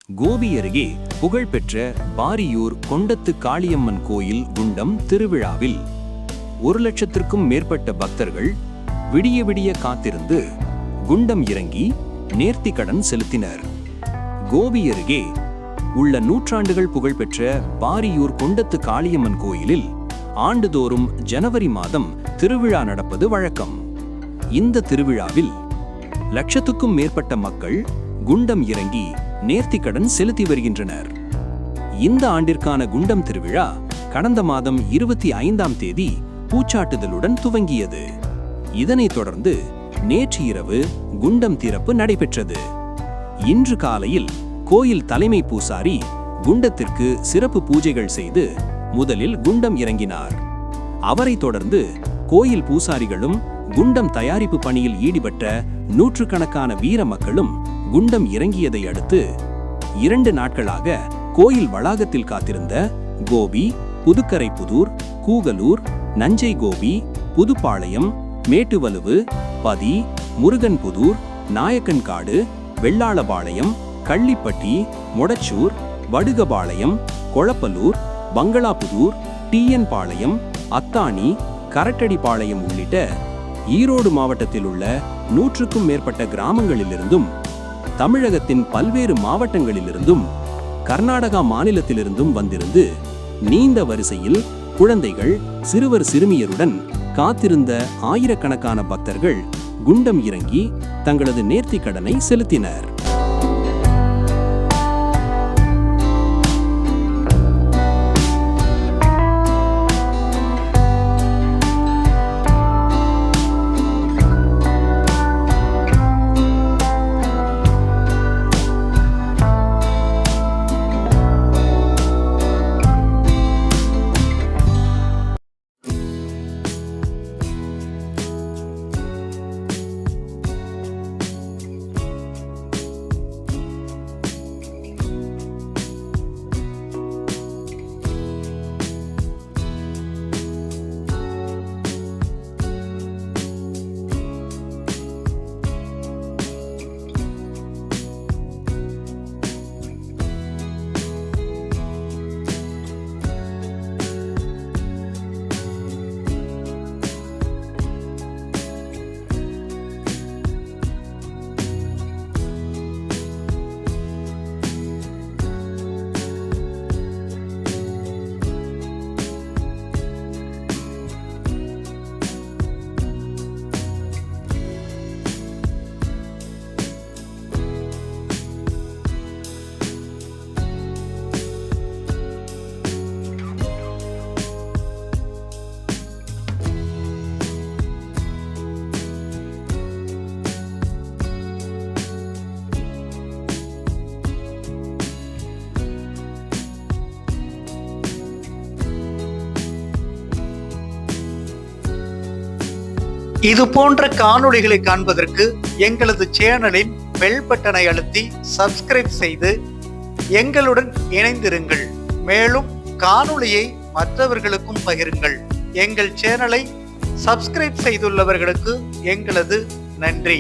கோபி அருகே புகழ்பெற்ற பாரியூர் கொண்டத்து காளியம்மன் கோயில் குண்டம் திருவிழாவில் 1,00,000க்கும் மேற்பட்ட பக்தர்கள் விடிய விடிய காத்திருந்து குண்டம் இறங்கி நேர்த்திக்கடன் செலுத்தினர். கோபி அருகே உள்ள நூற்றாண்டுகள் புகழ்பெற்ற பாரியூர் கொண்டத்து காளியம்மன் கோயிலில் ஆண்டுதோறும் ஜனவரி மாதம் திருவிழா நடப்பது வழக்கம். இந்த திருவிழாவில் 1,00,000க்கும் மேற்பட்ட மக்கள் குண்டம் இறங்கி நேர்த்திக்கடன் செலுத்தி வருகின்றனர். இந்த ஆண்டிற்கான குண்டம் திருவிழா கடந்த மாதம் 25ஆம் தேதி பூச்சாட்டுதலுடன் துவங்கியது. இதனைத் தொடர்ந்து நேற்று இரவு குண்டம் திறப்பு நடைபெற்றது. இன்று காலையில் கோயில் தலைமை பூசாரி குண்டத்திற்கு சிறப்பு பூஜைகள் செய்து முதலில் குண்டம் இறங்கினார். அவரைத் தொடர்ந்து கோயில் பூசாரிகளும் குண்டம் தயாரிப்பு பணியில் ஈடுபட்ட நூற்றுக்கணக்கான வீர மக்களும் குண்டம் இறங்கியதை அடுத்து 2 நாட்களாக கோயில் வளாகத்தில் காத்திருந்த கோபி, புதுக்கரைப்புதூர், கூகலூர், நஞ்சை கோபி, புதுப்பாளையம், மேட்டுவலுவு, பதி, முருகன்புதூர், நாயக்கன்காடு, வெள்ளாளபாளையம், கள்ளிப்பட்டி, மொடச்சூர், வடுகபாளையம், கொளப்பலூர், பங்களாபுதூர், டிஎன் பாளையம், அத்தானி, கரட்டடிப்பாளையம் உள்ளிட்ட ஈரோடு மாவட்டத்தில் உள்ள 100க்கும் மேற்பட்ட கிராமங்களிலிருந்தும், தமிழகத்தின் பல்வேறு மாவட்டங்களிலிருந்தும், கர்நாடகா மாநிலத்திலிருந்தும் வந்திருந்து நீண்ட வரிசையில் குழந்தைகள், சிறுவர் சிறுமியருடன் காத்திருந்த ஆயிரக்கணக்கான பக்தர்கள் குண்டம் இறங்கி தங்களது நேர்த்திக்கடனை செலுத்தினர். இது போன்ற காணொளிகளை காண்பதற்கு எங்களது சேனலின் பெல் பட்டனை அழுத்தி சப்ஸ்கிரைப் செய்து எங்களுடன் இணைந்திருங்கள். மேலும் காணொளியை மற்றவர்களுக்கும் பகிருங்கள். எங்கள் சேனலை சப்ஸ்கிரைப் செய்துள்ளவர்களுக்கு எங்களது நன்றி.